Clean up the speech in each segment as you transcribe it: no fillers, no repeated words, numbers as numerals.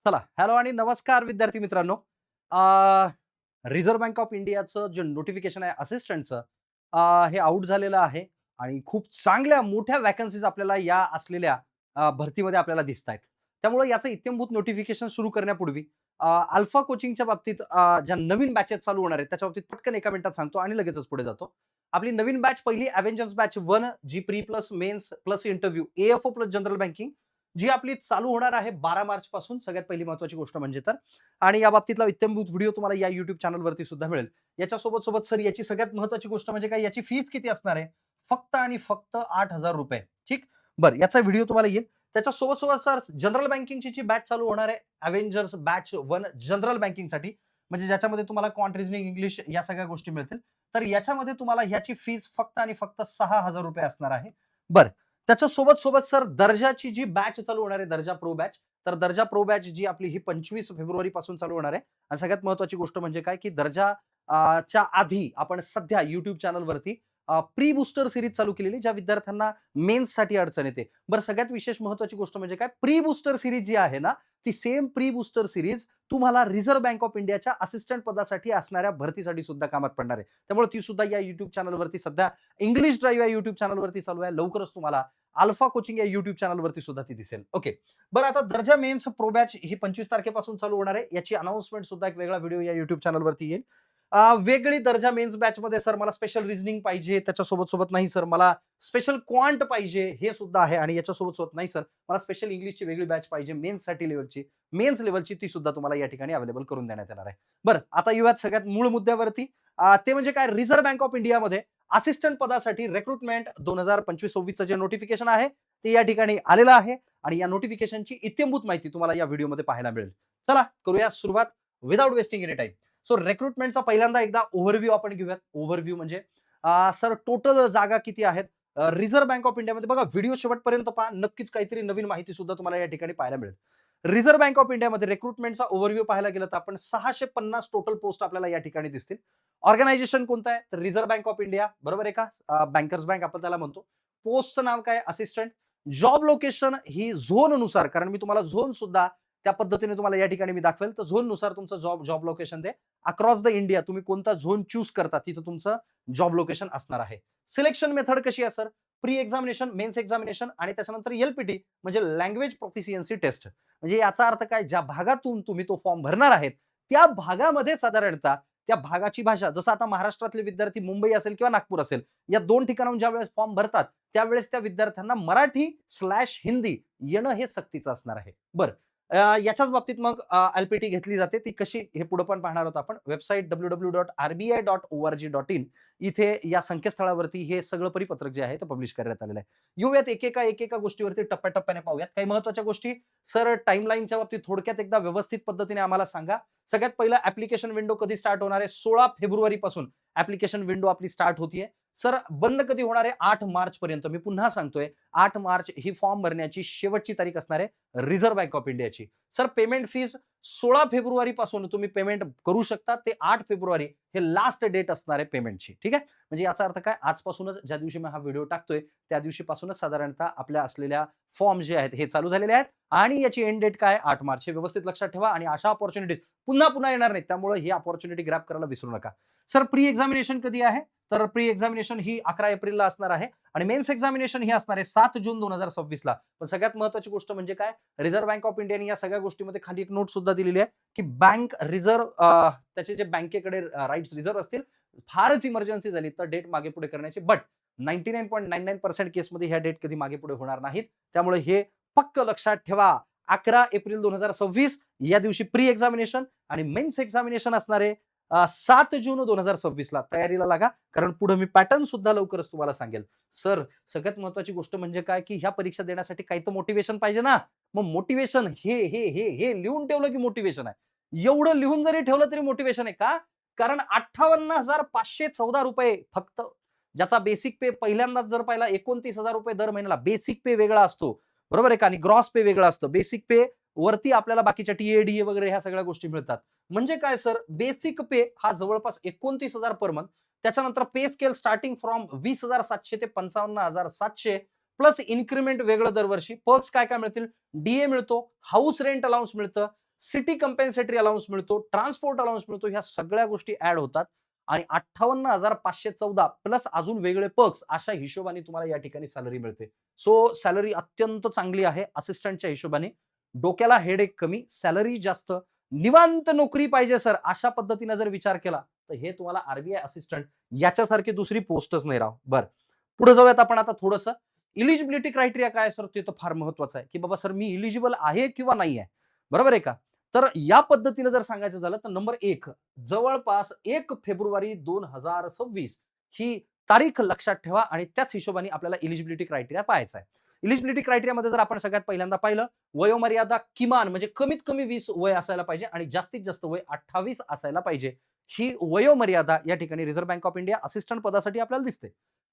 चला, हॅलो आणि नमस्कार विद्यार्थी मित्रांनो. रिझर्व्ह बँक ऑफ इंडियाचं जे नोटिफिकेशन आहे असिस्टंटचं हे आउट झालेलं आहे आणि खूप चांगल्या मोठ्या व्हॅकन्सीज आपल्याला या असलेल्या भरतीमध्ये आपल्याला दिसतायत. त्यामुळे याचं इत्थंभूत नोटिफिकेशन सुरू करण्यापूर्वी अल्फा कोचिंगच्या बाबतीत ज्या नवीन बॅचेस चालू होणार आहेत त्याच्या बाबतीत पटकन एका मिनिटात सांगतो आणि लगेचच पुढे जातो. आपली नवीन बॅच पहिली अव्हेंजर्स बॅच 1 जी pre plus mains plus interview AFO plus general banking जी आपली चालू होणार आहे 12 मार्च पासून. सगळ्यात पहिली महत्त्वाची गोष्ट म्हणजे तर आणि या बाबतीतला इत्थंभूत व्हिडिओ तुम्हाला या YouTube चॅनलवरती सुद्धा मिळेल. याच्या सोबत सर याची सगळ्यात महत्त्वाची गोष्ट म्हणजे काय याची फीस किती असणार आहे? फक्त आणि फक्त ₹8,000 ठीक? बरं याचा व्हिडिओ तुम्हाला येईल. त्याच्या सोबत सर जनरल बँकिंगची जी बॅच चालू होणार आहे अव्हेंजर्स बॅच 1 जनरल बँकिंगसाठी म्हणजे ज्याच्यामध्ये तुम्हाला क्वांट रिझनिंग, इंग्लिश या सगळ्या गोष्टी मिळतील. तर याच्यामध्ये तुम्हाला ह्याची फीस फक्त आणि फक्त ₹6,000 असणार आहे. बरं त्याच्या सोबत सर दर्जाची जी बॅच चालू होणार आहे दर्जा प्रो बॅच तर दर्जा प्रो बॅच जी आपली ही 25 फेब्रुवारी पासून चालू होणार आहे आणि सगळ्यात महत्वाची गोष्ट म्हणजे काय की दर्जा च्या आधी आपण सध्या युट्यूब चॅनलवरती प्री बुस्टर सिरीज चालू केलेली ज्या विद्यार्थ्यांना मेन्ससाठी अडचण येते. बरं सगळ्यात विशेष महत्वाची गोष्ट म्हणजे काय प्री बुस्टर सिरीज जी आहे ना ती सेम प्री बुस्टर सिरीज तुम्हाला रिझर्व्ह बँक ऑफ इंडियाच्या असिस्टंट पदासाठी असणाऱ्या भरतीसाठी सुद्धा कामात पडणार आहे. त्यामुळे ती सुद्धा या युट्यूब चॅनलवरती सध्या इंग्लिश ड्राईव्ह या युट्यूब चॅनलवरती चालू आहे. लवकरच तुम्हाला अल्फा कोचिंग या युट्यूब चॅनलवरती सुद्धा ती दिसेल. ओके. बरं आता दर्जा मेन्स प्रो बॅच ही 25 तारखेपासून चालू होणार आहे. याची अनाउन्समेंट सुद्धा एक वेगळा व्हिडिओ या युट्यूब चॅनलवरती येईल. वेगळी दर्जा मेन्स बॅचमध्ये सर मला स्पेशल रिझनिंग पाहिजे, त्याच्यासोबत नाही सर मला स्पेशल क्वांट पाहिजे, हे सुद्धा आहे आणि याच्यासोबत नाही सर मला स्पेशल इंग्लिशची वेगळी बॅच पाहिजे मेन्ससाठी लेव्हलची. मेन्स लेव्हलची ती सुद्धा तुम्हाला या ठिकाणी अवेलेबल करून देण्यात येणार आहे. बरं आता येऊयात सगळ्यात मूळ मुद्द्यावरती. ते म्हणजे काय रिझर्व्ह बँक ऑफ इंडियामध्ये असिस्टंट पदासाठी रिक्रुटमेंट 2025-26चं जे नोटिफिकेशन आहे ते या ठिकाणी आलेलं आहे आणि या नोटिफिकेशनची इत्थंभूत माहिती तुम्हाला या व्हिडिओमध्ये पाहायला मिळेल. चला करूया सुरुवात without wasting any time. So रिक्रुटमेंटचा पहिल्यांदा एकदा ओव्हरव्ह्यू आपण घेऊयात. ओव्हरव्ह्यू म्हणजे सर टोटल जागा किती आहेत? रिझर्व्ह बँक ऑफ इंडियामध्ये बघा व्हिडिओ शेवटपर्यंत पहा. नक्कीच काहीतरी नवीन माहिती सुद्धा तुम्हाला या ठिकाणी पाहायला मिळेल. रिझर्व्ह बँक ऑफ इंडियामध्ये रिक्रुटमेंटचा ओव्हरव्ह्यू पाहायला गेलं तर आपण 650 टोटल पोस्ट आपल्याला या ठिकाणी दिसतील. ऑर्गनायझेशन कोणतं आहे? तर रिझर्व्ह बँक ऑफ इंडिया बरोबर आहे का? बँकर्स बँक आपण त्याला म्हणतो. पोस्टचं नाव काय? असिस्टंट. जॉब लोकेशन ही झोननुसार कारण मी तुम्हाला झोन सुद्धा त्या पद्धतीने तुम्हाला या ठिकाणी मी दाखवेल. तर झोननुसार तुमचं जॉब लोकेशन ते अक्रॉस द इंडिया तुम्ही कोणता झोन चूज करता तिथं तुमचं जॉब लोकेशन असणार आहे. सिलेक्शन मेथड कशी आहे sir? Pre examination, mains examination आणि त्याच्यानंतर एलपीटी म्हणजे लँग्वेज प्रोफिशियन्सी टेस्ट. म्हणजे याचा अर्थ काय ज्या भागातून तुम्ही तो फॉर्म भरणार आहेत त्या भागामध्ये साधारणतः त्या भागाची भाषा जसं आता महाराष्ट्रातले विद्यार्थी मुंबई असेल किंवा नागपूर असेल या दोन ठिकाणाहून ज्यावेळेस फॉर्म भरतात त्यावेळेस त्या विद्यार्थ्यांना मराठी/हिंदी येणं हे सक्तीचं असणार आहे. बरं याच्याच बाबतीत मग एलपीटी घेतली जाते ती कशी हे पुढे पण पाहणार आहोत आपण. वेबसाईट www.rbi.org.in इथे या संकेतस्थळावरती हे सगळं परिपत्रक जे आहे ते पब्लिश करण्यात आलेलं आहे. येऊयात एकेका गोष्टीवरती टप्प्याटप्प्याने पाहूयात. काही महत्त्वाच्या गोष्टी सर टाईमलाईनच्या बाबतीत थोडक्यात एकदा व्यवस्थित पद्धतीने आम्हाला सांगा. सगळ्यात पहिलं ॲप्लिकेशन विंडो कधी स्टार्ट होणार आहे? 16 फेब्रुवारी पासून ॲप्लिकेशन विंडो आपली स्टार्ट होतीये. सर बंद कधी होणार आहे? 8 मार्च पर्यंत. मी पुन्हा सांगतोय 8 मार्च ही फॉर्म भरण्याची शेवटची तारीख असणार आहे रिझर्व्ह बँक ऑफ इंडियाची. सर पेमेंट फीस 16 फेब्रुवारी पासून तुम्ही पेमेंट करू शकता ते 8 फेब्रुवारी हे लास्ट डेट असणार आहे पेमेंटची. ठीक आहे? म्हणजे याचा अर्थ काय आजपासूनच ज्या दिवशी मी हा व्हिडिओ टाकतोय त्या दिवशीपासूनच साधारणतः आपल्या असलेल्या फॉर्म जे आहेत हे चालू झालेले आहेत आणि याची एंड डेट काय 8 मार्च हे व्यवस्थित लक्षात ठेवा आणि अशा अपॉर्च्युनिटीज पुन्हा येणार नाहीत. त्यामुळे ही अपॉर्च्युनिटी ग्रॅब करायला विसरू नका. सर प्री एक्झामिनेशन कधी आहे? तर प्री एक्झामिनेशन ही 11 एप्रिलला असणार आहे आणि मेन्स एक्झामिनेशन ही असणार आहे 7 जून 2026ला. पण सगळ्यात महत्त्वाची गोष्ट म्हणजे काय रिझर्व्ह बँक ऑफ इंडियाने या सगळ्या गोष्टीमध्ये खाली एक नोट सुद्धा दिलेली आहे की बँक रिझर्व्ह त्याचे जे बँकेकडे राईट्स रिझर्व्ह असतील फारच इमर्जन्सी झाली तर डेट मागे पुढे करण्याची बट 99.99% केसमध्ये ह्या डेट कधी मागे पुढे होणार नाहीत. त्यामुळे हे पक्क लक्षात ठेवा. 11 एप्रिल 2026 या दिवशी प्री एक्झामिनेशन आणि मेन्स एक्झामिनेशन असणार आहे 7 जून 2026ला. तयारीला लागा कारण पुढे मी पॅटर्न सुद्धा लवकरच तुम्हाला सांगेल. सर सगळ्यात महत्त्वाची गोष्ट म्हणजे काय की ह्या परीक्षा देण्यासाठी काही तर मोटिवेशन पाहिजे ना. मग मोटिवेशन हे लिहून ठेवलं की मोटिवेशन आहे. एवढं लिहून जरी ठेवलं तरी मोटिवेशन आहे का? कारण ₹58,514 फक्त ज्याचा बेसिक पे पहिल्यांदाच जर पाहिला ₹29,000 दर महिन्याला बेसिक पे वेगळा असतो. बरोबर आहे का? आणि ग्रॉस पे वेगळा असतं. बेसिक पे वरती आपल्याला बाकीच्या टी वगैरे ह्या सगळ्या गोष्टी मिळतात. म्हणजे काय सर बेसिक पे हा जवळपास 29,000 पर मंथ. त्याच्यानंतर पे स्केल स्टार्टिंग फ्रॉम 20,700 ते 55,700 प्लस इन्क्रिमेंट वेगळं दरवर्षी. पर्क्स काय मिळतील? डीए मिळतो, हाऊस रेंट अलाउन्स मिळतं, सिटी कंपेन्सेटरी अलाउन्स मिळतो, ट्रान्सपोर्ट अलाउन्स मिळतो, ह्या सगळ्या गोष्टी ऍड होतात आणि 58,514 प्लस अजून वेगळे पर्क्स अशा हिशोबाने तुम्हाला या ठिकाणी सॅलरी मिळते. सो सॅलरी अत्यंत चांगली आहे असिस्टंटच्या हिशोबाने. डोक्याला हेडेक कमी, सॅलरी जास्त, निवांत नोकरी पाहिजे सर अशा पद्धतीने जर विचार केला तर हे तुम्हाला आरबीआय असिस्टंट याच्यासारखी दुसरी पोस्टच नाही राव. बरं, पुढे जाऊयात आपण आता थोडंसं. इलिजिबिलिटी क्रायटेरिया काय सर, ते तर फार महत्वाचं आहे की बाबा सर मी इलिजिबल आहे किंवा नाही आहे, बरोबर आहे का? तर या पद्धतीने जर सांगायचं झालं तर नंबर 1 जवळपास 1 फेब्रुवारी 2026 ही तारीख लक्षात ठेवा आणि त्याच हिशोबाने आपल्याला इलिजिबिलिटी क्रायटेरिया पाहायचा आहे. इलिजिबिलिटी क्रायटेरियामध्ये जर आपण सगळ्यात पहिल्यांदा पाहिलं, वयोमर्यादा किमान म्हणजे कमीत कमी 20 वय असायला पाहिजे आणि जास्तीत जास्त वय 28 असायला पाहिजे. ही वयोमर्यादा या ठिकाणी reserve bank of India assistant पदासाठी आपल्याला दिसते.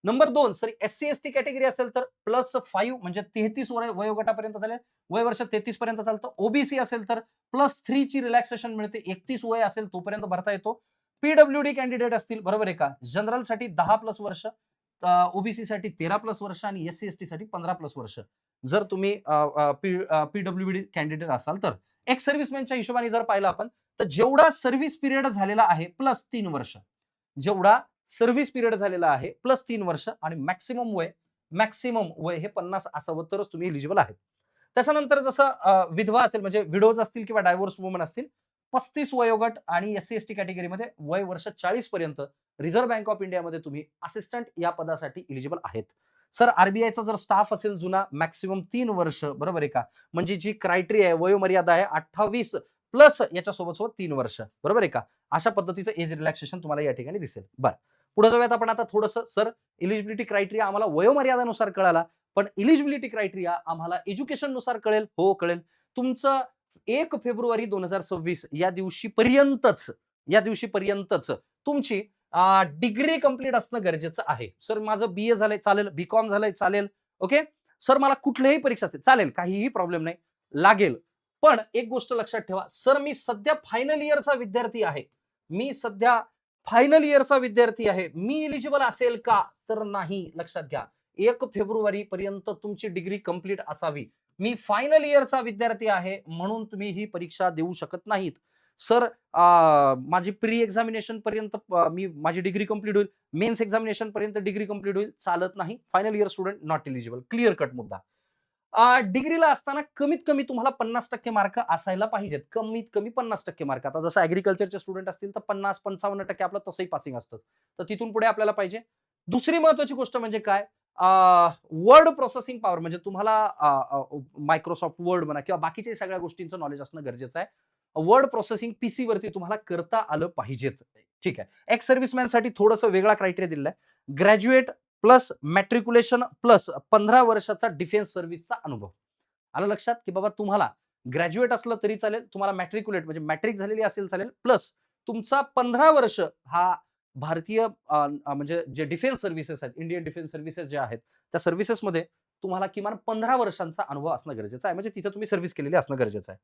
Number 2 sir SC ST category असेल तर +5 म्हणजे 33 वयोगटापर्यंत चालेल. वय वर्ष 33 पर्यंत चालतं. ओबीसी असेल तर +3 ची रिलॅक्सेशन मिळते. 31 वय असेल तोपर्यंत भरता येतो. पीडब्ल्यूडी कॅन्डिडेट असतील, बरोबर आहे का? जनरल साठी 10+ वर्ष, ओबीसी साठी 13+ वर्ष आणि एससी एसटी साठी 15+ वर्ष. जर तुम्ही पीडब्ल्यूडी कॅन्डिडेट असाल तर. एक सर्व्हिसमॅनच्या हिशोबाने जर पाहिलं आपण तर जेवढा सर्व्हिस पिरियड झालेला आहे +3 वर्ष, जेवढा सर्व्हिस पिरियड झालेला आहे +3 वर्ष आणि मॅक्सिमम वय हे 50 असावं तरच तुम्ही एलिजिबल आहेत. त्याच्यानंतर जसं विधवा असेल म्हणजे विडोज असतील किंवा डायव्होर्स वुमन असतील 35 वयोगट आणि एससी एसटी कॅटेगरीमध्ये वय वर्ष 40 पर्यंत रिझर्व्ह बँक ऑफ इंडियामध्ये तुम्ही असिस्टंट या पदासाठी एलिजिबल आहेत. सर आरबीआयचा जर स्टाफ असेल जुना मॅक्सिमम 3 वर्ष, बरोबर आहे का? म्हणजे जी क्रायटेरिया आहे वयोमर्यादा आहे 28 प्लस याच्यासोबत सोबत 3 वर्ष, बरोबर आहे का? अशा पद्धतीचं एज रिलॅक्सेशन तुम्हाला या ठिकाणी दिसेल. बरं, पुढे जाऊयात आपण आता थोडंसं. सर इलिजिबिलिटी क्रायटेरिया आम्हाला वयोमर्यादेनुसार कळाला, पण इलिजिबिलिटी क्रायटेरिया आम्हाला एज्युकेशन नुसार कळेल. हो कळेल. तुमचं 1 फेब्रुवारी 2026 या दिवशीपर्यंतच तुमची डिग्री कंप्लीट असणं गरजेचं आहे. सर माझं बीए झालंय चालेल, बीकॉम झालंय चालेल, ओके. सर मला कुठल्याही परीक्षा असते चालेल, काहीही प्रॉब्लेम नाही, लागेल. पण एक गोष्ट लक्षात ठेवा, सर मी सध्या फायनल इयरचा विद्यार्थी आहे. मी इलिजिबल असेल का? तर नाही. लक्षात घ्या. 1 फेब्रुवारी पर्यंत तुमची डिग्री कंप्लीट असावी. मी फायनल इयरचा विद्यार्थी आहे म्हणून तुम्ही ही परीक्षा देऊ शकत नाहीत. सर माझी प्री एक्झामिनेशन पर्यंत माझी डिग्री कंप्लीट होईल, मेन्स एक्झामिनेशन पर्यंत डिग्री कंप्लीट होईल, चालत नाही. Final year student not eligible. Clear cut मुद्दा. डिग्रीला असताना कमीत कमी तुम्हाला 50% मार्क असायला पाहिजेत. कमीत कमी 50% मार्क. आता जसं ऍग्रिकल्चरचे स्टुडंट असतील तर 50-55% आपलं तसंही पासिंग असतं. तर तिथून पुढे आपल्याला पाहिजे. दुसरी महत्वाची गोष्ट म्हणजे काय? वर्ड प्रोसेसिंग पॉवर म्हणजे तुम्हाला मायक्रोसॉफ्ट वर्ड म्हणा किंवा बाकीच्या सगळ्या गोष्टींचं नॉलेज असणं गरजेचं आहे. वर्ड प्रोसेसिंग पीसी वरती तुम्हाला करता आलं पाहिजेत. ठीक आहे. एक्स सर्व्हिसमॅन साठी थोडंसं वेगळा क्रायटेरिया दिलेला आहे. ग्रॅज्युएट प्लस मॅट्रिक्युलेशन प्लस 15 वर्षाचा डिफेन्स सर्व्हिसचा अनुभव. आलं लक्षात की बाबा तुम्हाला ग्रॅज्युएट असलं तरी चालेल, तुम्हाला मॅट्रिक्युलेट म्हणजे मॅट्रिक झालेली असेल चालेल, प्लस तुमचा 15 वर्ष हा भारतीय म्हणजे जे डिफेन्स सर्व्हिसेस आहेत, इंडियन डिफेन्स सर्व्हिसेस जे आहेत, त्या सर्व्हिसेसमध्ये तुम्हाला किमान 15 वर्षांचा अनुभव असणं गरजेचं आहे. म्हणजे तिथे तुम्ही सर्व्हिस केलेली असणं गरजेचं आहे.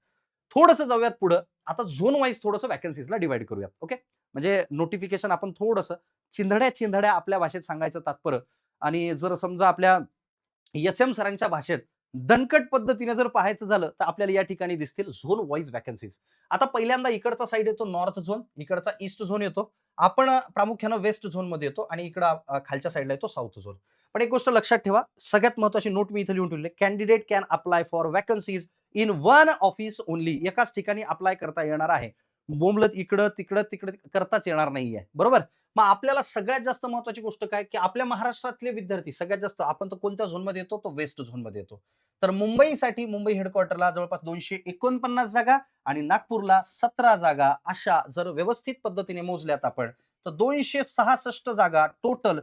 थोडंसं जाऊयात पुढं. आता झोन वाईज थोडंसं व्हॅकन्सीजला डिवाइड करूयात. ओके. म्हणजे नोटिफिकेशन आपण थोडंसं चिंधड्या आपल्या भाषेत सांगायचं तात्पर्य आणि जर समजा आपल्या एस-एम सरांच्या भाषेत दणकट पद्धतीने जर पाहायचं झालं तर आपल्याला या ठिकाणी दिसतील झोन वाईज व्हॅकन्सीज. आता पहिल्यांदा इकडचा साईड येतो नॉर्थ झोन, इकडचा ईस्ट झोन येतो. आपण प्रामुख्यानं वेस्ट झोन मध्ये येतो आणि इकडं खालच्या साईडला येतो साऊथ झोन. पण एक गोष्ट लक्षात ठेवा, सगळ्यात महत्वाची नोट मी इथे लिहून ठेवली. Candidate can apply for vacancies in one office only. एकाच ठिकाणी अप्लाय करता येणार आहे. बोंबलत इकडं तिकडं करताच येणार नाहीये. बरोबर. मग आपल्याला सगळ्यात जास्त महत्वाची गोष्ट काय की आपल्या महाराष्ट्रातले विद्यार्थी सगळ्यात जास्त आपण तर कोणत्या झोनमध्ये येतो, तो वेस्ट झोनमध्ये येतो. तर मुंबईसाठी मुंबई हेडक्वार्टरला जवळपास 249 जागा आणि नागपूरला 17 जागा अशा जर व्यवस्थित पद्धतीने मोजल्यात आपण तर 266 जागा टोटल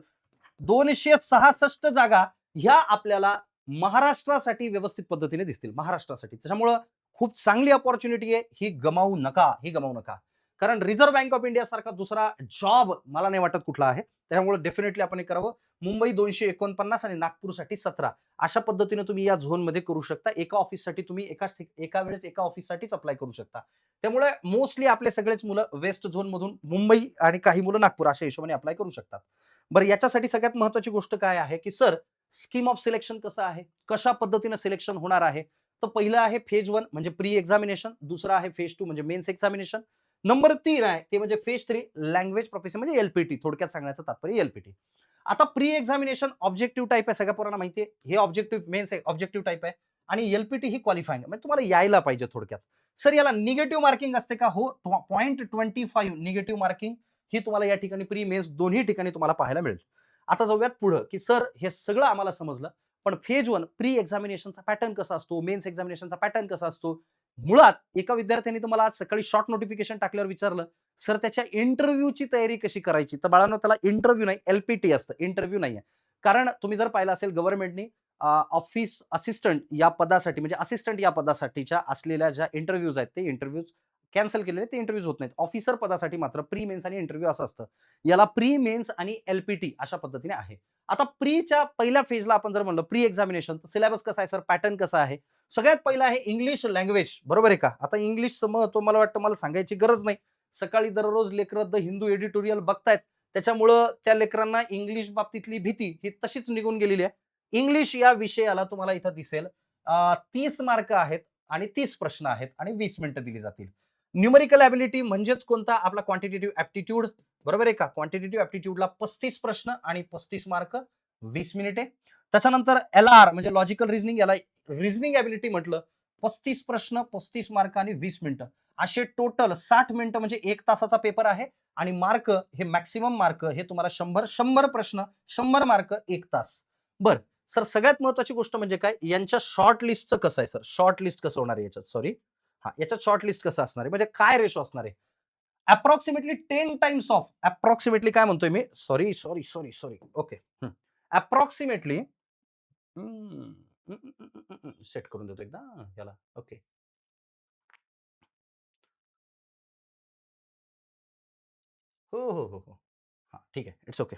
266 जागा ह्या आपल्याला महाराष्ट्रासाठी व्यवस्थित पद्धतीने दिसतील. महाराष्ट्रासाठी. त्याच्यामुळं खूप चांगली अपॉर्च्युनिटी आहे. ही गमावू नका. कारण रिझर्व्ह बँक ऑफ इंडिया सारखा दुसरा जॉब मला नाही वाटत कुठला आहे. त्यामुळे डेफिनेटली आपण हे करावं. मुंबई 249 आणि नागपूरसाठी 17 अशा पद्धतीने तुम्ही या झोनमध्ये करू शकता. एका ऑफिससाठी तुम्ही एका वेळेस एका ऑफिससाठीच अप्लाय करू शकता. त्यामुळे मोस्टली आपले सगळेच मुलं वेस्ट झोन मधून मुंबई आणि काही मुलं नागपूर अशा हिशोबाने अप्लाय करू शकतात. बरं, याच्यासाठी सगळ्यात महत्वाची गोष्ट काय आहे की सर स्कीम ऑफ सिलेक्शन कसं आहे, कशा पद्धतीने सिलेक्शन होणार आहे. तर पहिलं आहे फेज 1 म्हणजे प्री एक्झामिनेशन, दुसरं आहे फेज 2 म्हणजे मेन्स एक्झामिनेशन, नंबर 3 आहे ते म्हणजे फेज 3 लँग्वेज प्रोफेशन म्हणजे एलपीटी, थोडक्यात सांगण्याचं तात्पर्य एलपीटी. आता प्री एक्झामिनेशन ऑब्जेक्टिव्ह टाइप आहे, सगळ्या पोरांना माहिती आहे. हे ऑब्जेक्टिव्ह मेन्स ऑब्जेक्टिव्ह टाइप आहे आणि एलपीटी ही क्वालिफाईंग म्हणजे तुम्हाला यायला पाहिजे थोडक्यात. सर याला निगेटिव्ह मार्किंग असते का? हो, 0.25 निगेटिव्ह मार्किंग ही तुम्हाला या ठिकाणी प्री मेन्स दोन्ही ठिकाणी तुम्हाला पाहायला मिळेल. आता जाऊयात पुढं, की सर हे सगळं आम्हाला समजलं. पण फेज 1 प्री एक्झामिनेशनचा पॅटर्न कसा असतो, मेन्स एक्झामिनेशनचा पॅटर्न कसा असतो? मुळात एका विद्यार्थ्याने तुम्हाला आज सकाळी शॉर्ट नोटिफिकेशन टाकल्यावर विचारलं, "सर त्याच्या इंटरव्ह्यूची तयारी कशी करायची?" तर बाळांनो त्याला इंटरव्ह्यू नाही, एलपीटी असतं, इंटरव्ह्यू नाहीये. कारण तुम्ही जर पाहिलं असेल गव्हर्नमेंटनी ऑफिस असिस्टंट या पदासाठी म्हणजे असिस्टंट या पदासाठीच्या असलेल्या ज्या इंटरव्ह्यूज आहेत, ते इंटरव्ह्यूज कॅन्सल केलेले, ते इंटरव्ह्यूज होत नाहीत. ऑफिसर पदासाठी मात्र प्री मेन्स आणि इंटरव्ह्यू असं असतं. याला प्री मेन्स आणि एलपीटी अशा पद्धतीने आहे. आता प्रीच्या पहिल्या फेजला आपण जर म्हणलं प्री एक्झामिनेशन, तर सिलेबस कसा आहे सर, पॅटर्न कसा आहे? सगळ्यात पहिला आहे इंग्लिश लँग्वेज, बरोबर आहे का? आता इंग्लिशचं महत्त्व मला वाटतं मला सांगायची गरज नाही. सकाळी दररोज लेकरं द हिंदू एडिटोरियल बघतायत. त्याच्यामुळं त्या लेकरांना इंग्लिश बाबतीतली भीती ही तशीच निघून गेलेली आहे. इंग्लिश या विषयाला तुम्हाला इथं दिसेल 30 मार्क आहेत आणि 30 प्रश्न आहेत आणि 20 मिनिटं दिली जातील. न्यूमेरिकल एबिलिटी म्हणजेच कोणता? आपला क्वांटिटेटिव्ह एप्टिट्यूड, बरोबर आहे का? क्वांटिटेटिव्ह एप्टिट्यूडला 35 प्रश्न आणि 35 मार्क, 20 मिनिटे. त्याच्यानंतर एल-आर म्हणजे लॉजिकल रिझनिंग, याला रिझनिंग एबिलिटी म्हटलं. 35 प्रश्न, 35 मार्क आणि 20 मिनिटं. असे टोटल 60 मिनिटं म्हणजे 1 तासाचा पेपर आहे आणि मार्क हे मॅक्सिमम मार्क हे तुम्हाला 100 प्रश्न, 100 मार्क 1 तास. बरं. सर सगळ्यात महत्त्वाची गोष्ट म्हणजे काय? यांच्या शॉर्ट लिस्टचं कसं आहे सर? शॉर्ट लिस्ट कसं होणार आहे याच्यात? सॉरी. हां, याच्यात शॉर्ट लिस्ट कसं असणार आहे? म्हणजे काय रेशो असणार आहे? अप्रॉक्सिमेटली 10 टाइम्स ऑफ अप्रॉक्सिमेटली काय म्हणतोय मी? Sorry, sorry, sorry, sorry. Okay. Approximately set करून देतो एकदा याला. ओके. हो, हो, हो, हो. हां, ठीक आहे. It's okay.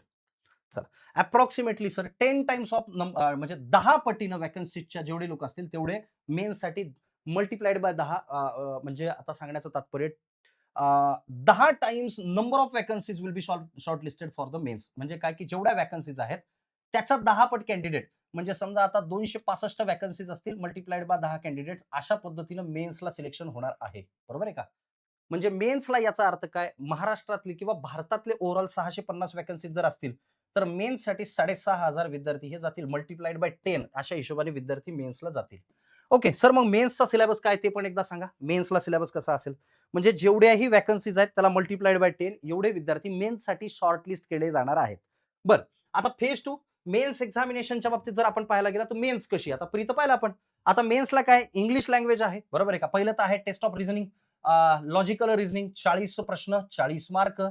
चला. अप्रॉक्सिमेटली सर 10 टाइम्स ऑफ म्हणजे 10 पटीनं व्हॅकन्सीजच्या जेवढे लोक असतील तेवढे मेन्ससाठी मल्टिप्लाइड बाय 10 म्हणजे आता सांगण्याचं तात्पर्य 10 times number of vacancies will be shortlisted for the mains. म्हणजे काय की जेवढ्या व्हॅकन्सीज आहेत त्याच्या 10 पट कॅन्डिडेट म्हणजे समजा आता 265 व्हॅकन्सीज असतील मल्टिप्लाइड बाय 10 कॅन्डिडेट्स अशा पद्धतीनं मेन्सला सिलेक्शन होणार आहे. बरोबर आहे का? म्हणजे मेन्सला याचा अर्थ काय? महाराष्ट्रातले किंवा भारतातले ओव्हरऑल 650 व्हॅकन्सीज जर असतील, तर मेन्ससाठी 6,500 विद्यार्थी हे जातील मल्टिप्लाइड बाय 10 अशा हिशोबाने विद्यार्थी मेन्सला जातील. ओके. सर मग मेन्सचा सिलेबस काय ते पण एकदा सांगा. मेन्सला सिलेबस कसा असेल? म्हणजे जेवढ्याही व्हॅकन्सीज आहेत त्याला मल्टिप्लाइड बाय 10 एवढे विद्यार्थी मेन्ससाठी शॉर्टलिस्ट केले जाणार आहेत. बरं. आता फेज 2 मेन्स एक्झामिनेशनच्या बाबतीत जर आपण पाहायला गेला तर मेन्स कशी? आता प्री तर पाहिलं आपण. आता मेन्सला काय इंग्लिश लँग्वेज आहे. बरोबर आहे का? पहिलं तर आहे test of reasoning. Logical reasoning 40 प्रश्न, 40 मार्क,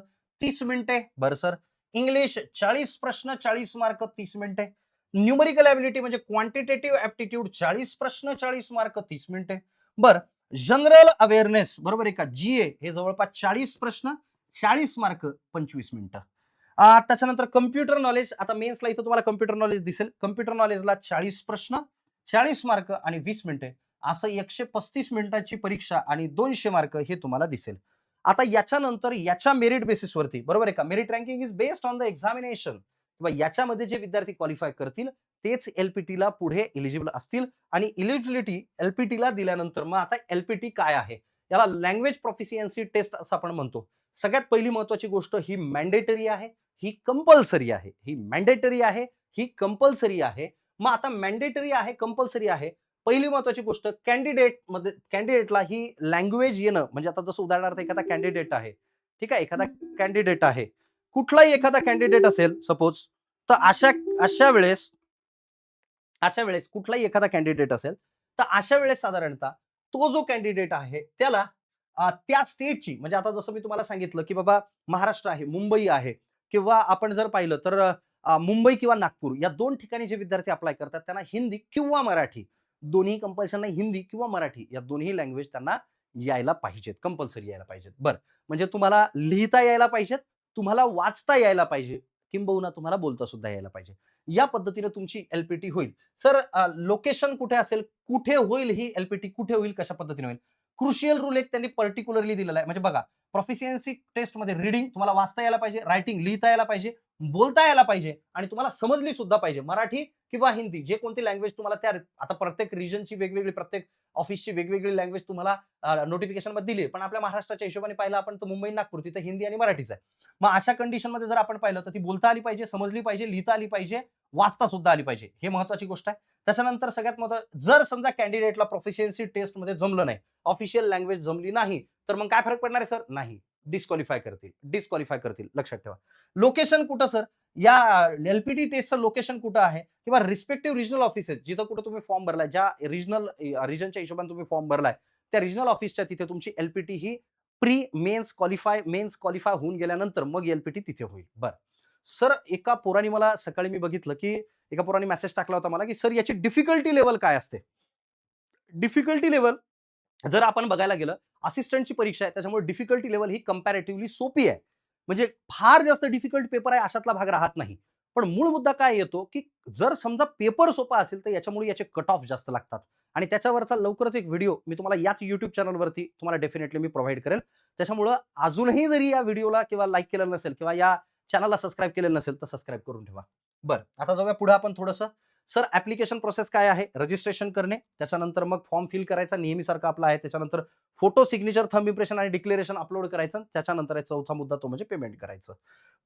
30 मिनिटे. बरं सर. इंग्लिश 40 प्रश्न, 40 मार्क, 30 मिनिटे. न्यूमेरिकल एबिलिटी म्हणजे क्वांटिटेटिव्ह एप्टिट्यूड 40 प्रश्न, 40 मार्क, 30 मिनिटे. बरं. जनरल अवेअरनेस बरोबर आहे का? जीए हे जवळपास 40 प्रश्न, 40 मार्क, 25 मिनिटं. त्याच्यानंतर कॉम्प्युटर नॉलेज आता मेन्सला इथं तुम्हाला कॉम्प्युटर नॉलेज दिसेल. कॉम्प्युटर नॉलेजला 40 प्रश्न, 40 मार्क आणि 20 मिनिटे. असं 135 मिनिटाची परीक्षा आणि 200 मार्क हे तुम्हाला दिसेल. आता याच्यानंतर याच्या मेरिट बेसिसवरती बरोबर आहे का? Merit ranking is based on the examination किंवा याच्यामध्ये जे विद्यार्थी क्वालिफाय करतील तेच एलपीटीला पुढे एलिजिबल असतील आणि एलिजिबिलिटी एलपीटीला दिल्यानंतर मग आता एलपीटी काय आहे? याला लँग्वेज प्रोफिशियन्सी टेस्ट असं आपण म्हणतो. सगळ्यात पहिली महत्त्वाची गोष्ट ही मॅन्डेटरी आहे, ही कंपल्सरी आहे. ही मॅन्डेटरी आहे, ही कंपल्सरी आहे. मग आता मॅन्डेटरी आहे, कंपल्सरी आहे. पहिली महत्त्वाची गोष्ट कॅन्डिडेटमध्ये कॅन्डिडेटला ही लँग्वेज येणं म्हणजे आता जसं उदाहरणार्थ एखादा कॅन्डिडेट आहे. ठीक आहे. एखादा कॅन्डिडेट आहे. कुठलाही एखादा कॅन्डिडेट असेल सपोज तर अशा वेळेस कुठलाही एखादा कॅन्डिडेट असेल, तर अशा वेळेस साधारणतः तो जो कॅन्डिडेट आहे त्याला त्या स्टेटची म्हणजे आता जसं मी तुम्हाला सांगितलं, की बाबा महाराष्ट्र आहे, मुंबई आहे किंवा आपण जर पाहिलं तर मुंबई किंवा नागपूर या 2 ठिकाणी जे विद्यार्थी अप्लाय करतात त्यांना हिंदी किंवा मराठी दोन्ही कंपल्शन नाही हिंदी किंवा मराठी या दोन्ही लँग्वेज त्यांना यायला पाहिजेत, कंपल्सरी यायला पाहिजेत. बरं, म्हणजे तुम्हाला लिहिता यायला पाहिजेत, तुम्हाला वाचता यायला पाहिजे, किंबहुना तुम्हाला बोलता सुद्धा यायला पाहिजे. या पद्धतीने तुमची एलपीटी होईल. सर लोकेशन कुठे असेल, कुठे होईल ही एलपीटी, कुठे होईल, कशा पद्धतीने होईल? क्रुशियल रूल एक त्यांनी पर्टिक्युलरली दिलेला आहे. म्हणजे बघा, प्रोफिशियन्सी टेस्टमध्ये रीडिंग तुम्हाला वाचता यायला पाहिजे, रायटिंग लिहिता यायला पाहिजे, बोलता यायला पाहिजे आणि तुम्हाला समजली सुद्धा पाहिजे. मराठी किंवा हिंदी, जे कोणती लँग्वेज तुम्हाला त्या आता प्रत्येक रिजनची वेगवेगळी, प्रत्येक ऑफिसची वेगवेगळी लँग्वेज तुम्हाला नोटिफिकेशनमध्ये दिली आहे. पण आपल्या महाराष्ट्राच्या हिशोबाने पाहिलं आपण तर मुंबई, नागपूर तिथे हिंदी आणि मराठीच आहे. मग अशा कंडिशनमध्ये जर आपण पाहिलं तर ती बोलता आली पाहिजे, समजली पाहिजे, लिहिता आली पाहिजे, वाचता सुद्धा आली पाहिजे. हे महत्त्वाची गोष्ट आहे. त्याच्यानंतर सगळ्यात महत्त्वाचं, जर समजा कॅन्डिडेटला प्रोफिशियन्सी टेस्टमध्ये जमलं नाही, ऑफिशियल लँग्वेज जमली नाही, तर मग काय फरक पडणार आहे सर? नाही. डिस्क्वालिफाय करतील, डिस्क्वालिफाय करतील. लक्षात ठेवा. लोकेशन कुठं सर? या एल-पी-टी टेस्टचं लोकेशन कुठं आहे? किंवा रिस्पेक्टिव्ह रिजनल ऑफिसेस जिथं कुठं तुम्ही फॉर्म भरलाय, ज्या रिजनच्या हिशोबाने तुम्ही फॉर्म भरलाय, त्या रिजनल ऑफिसच्या तिथे तुमची एल-पी-टी ही मेन्स क्वालिफाय होऊन गेल्यानंतर मग एल-पी-टी तिथे होईल. बरं. सर एका पोराने मला सकाळी मी बघितलं, की एका पोराने मेसेज टाकला होता मला, की सर याची डिफिकल्टी लेव्हल काय असते? डिफिकल्टी लेव्हल जर आपण बघायला गेलं, असिस्टंटची परीक्षा आहे, त्याच्यामुळे डिफिकल्टी लेव्हल ही कंपॅरेटिव्हली सोपी आहे. म्हणजे फार जास्त डिफिकल्ट पेपर आहे अशातला भाग राहत नाही. पण मूळ मुद्दा काय येतो, की जर समजा पेपर सोपा असेल, तर याच्यामुळे याचे कट ऑफ जास्त लागतात. आणि त्याच्यावरचा लवकरच एक व्हिडिओ मी तुम्हाला याच YouTube चॅनलवरती तुम्हाला डेफिनेटली मी प्रोव्हाईड करेल. त्याच्यामुळं अजूनही जरी या व्हिडिओला किंवा लाईक केलं नसेल किंवा या चॅनलला सबस्क्राईब केलेलं नसेल, तर सबस्क्राईब करून ठेवा. बरं, आता जाऊया पुढे आपण थोडंसं. सर ॲप्लिकेशन प्रोसेस काय आहे? रजिस्ट्रेशन करणे, त्याच्यानंतर मग फॉर्म फिल करायचा नेहमीसारखा आपला आहे. त्याच्यानंतर फोटो, सिग्नेचर, थंब इम्प्रेशन आणि डिक्लेरेशन अपलोड करायचं. त्याच्यानंतर चौथा मुद्दा तो म्हणजे पेमेंट करायचं.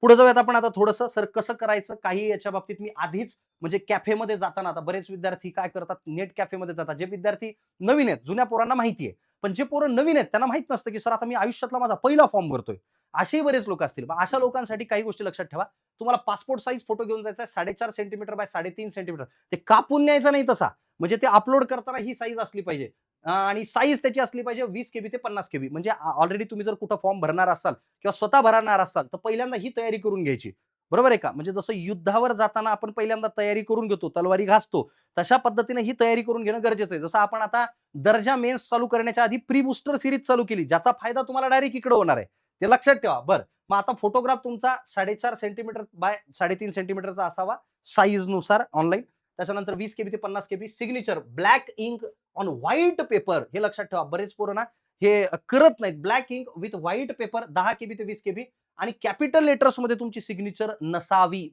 पुढे जाऊयात आपण आता थोडंसं सर कसं करायचं काही याच्या बाबतीत मी आधीच म्हणजे कॅफेमध्ये जाताना आता बरेच विद्यार्थी काय करतात नेट कॅफेमध्ये जातात. जे विद्यार्थी नवीन आहेत, जुन्या पोरांना माहिती आहे. पण जे पोरं नवीन आहेत त्यांना माहित नसतं, की सर आता मी आयुष्यातला माझा पहिला फॉर्म भरतोय. असेही बरेच लोक असतील. मग अशा लोकांसाठी काही गोष्टी लक्षात ठेवा. तुम्हाला पासपोर्ट साइज फोटो घेऊन जायचा आहे 4.5 सेंटीमीटर बाय 3.5 सेंटीमीटर. ते कापून न्यायचा नाही तसा. म्हणजे ते अपलोड करताना ही साईज असली पाहिजे. आणि साईज त्याची असली पाहिजे 20 केबी ते 50 केबी. म्हणजे ऑलरेडी तुम्ही जर कुठं फॉर्म भरणार असाल किंवा स्वतः भरणार असाल, तर पहिल्यांदा ही तयारी करून घ्यायची. बरोबर आहे का? म्हणजे जसं युद्धावर जाताना आपण पहिल्यांदा तयारी करून घेतो, तलवारी घासतो, तशा पद्धतीने ही तयारी करून घेणं गरजेचं आहे. जसं आपण आता दर्जा मेन्स चालू करण्याच्या आधी प्री बूस्टर सीरीज चालू केली, ज्याचा फायदा तुम्हाला डायरेक्ट इकडे होणार आहे. ते लक्षात ठेवा. बरं, मग आता फोटोग्राफ तुमचा 4.5 सेंटीमीटर बाय 3.5 सेंटीमीटरचा असावा साईजनुसार ऑनलाईन. त्याच्यानंतर 20 केबी ते 50 KB signature black ink on white paper. हे लक्षात ठेवा. बरेच पोरं ना हे करत नाहीत. Black ink with white paper 10 KB ते 20 केबी आणि कॅपिटल लेटर्समध्ये तुमची सिग्नेचर नसावी.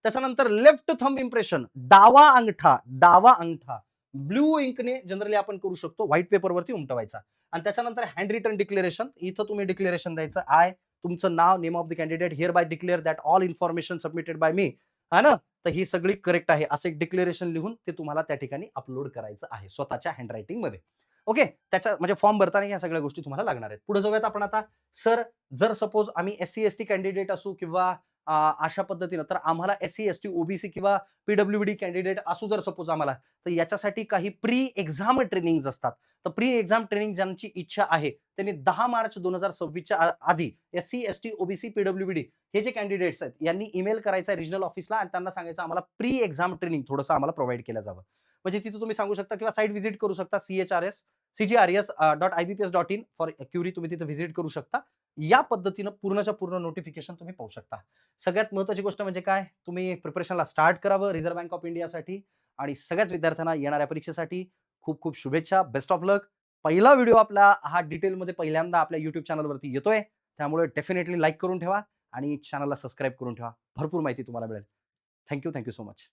त्याच्यानंतर लेफ्ट थंब इम्प्रेशन डावा अंगठा ब्लू इंकने जनरली आपण करू शकतो. व्हाईट पेपरवरती उमटवायचा. आणि त्याच्यानंतर हँड रिटन डिक्लेरेशन. इथं तुम्ही डिक्लेरेशन द्यायचं. तुमचं नाव, name of the candidate, hereby declare that all information submitted by me. है ना? तर ही सगळी करेक्ट आहे. असं एक डिक्लेरेशन लिहून ते तुम्हाला त्या ठिकाणी अपलोड करायचं आहे स्वतःच्या हँडरायटिंगमध्ये. ओके. त्याच्या म्हणजे फॉर्म भरताना ह्या सगळ्या गोष्टी तुम्हाला लागणार आहेत. पुढे जाऊयात आपण आता. सर जर सपोज आम्ही एस-सी-एस-टी कॅन्डिडेट असू किंवा अशा पद्धतीनं तर आम्हाला एस-सी-एस-टी, ओ-बी-सी किंवा पी-डब्ल्यू-डी कॅन्डिडेट असू जर सपोज आम्हाला, तर याच्यासाठी काही प्री एक्झाम ट्रेनिंग्ज असतात. तर प्री एक्झाम ट्रेनिंग ज्यांची इच्छा आहे त्यांनी 10 मार्च 2026च्या आधी एस-सी-एस-टी, ओ-बी-सी, पी-डब्ल्यू-डी हे जे कॅन्डिडेट्स आहेत यांनी ईमेल करायचा रिजनल ऑफिसला आणि त्यांना सांगायचं आम्हाला प्री एक्झाम ट्रेनिंग थोडंसं आम्हाला प्रोव्हाईड केलं जावं. म्हणजे तिथे तुम्ही सांगू शकता किंवा साइट व्हिजिट करू शकता cgrs.ibps.in फॉर क्युरी तुम्ही तिथे व्हिजिट करू शकता. या पद्धतीनं पूर्णच्या पूर्ण नोटिफिकेशन तुम्ही पाहू शकता. सगळ्यात महत्त्वाची गोष्ट म्हणजे काय? तुम्ही प्रिपरेशनला स्टार्ट करावं रिझर्व्ह बँक ऑफ इंडियासाठी आणि सगळ्याच विद्यार्थ्यांना येणाऱ्या परीक्षेसाठी खूप खूप शुभेच्छा. बेस्ट ऑफ लक. पहिला व्हिडिओ आपला हा डिटेलमध्ये पहिल्यांदा आपल्या YouTube चॅनलवरती येतोय. त्यामुळे डेफिनेटली लाईक करून ठेवा आणि चॅनलला सबस्क्राईब करून ठेवा. भरपूर माहिती तुम्हाला मिळेल. Thank you so much.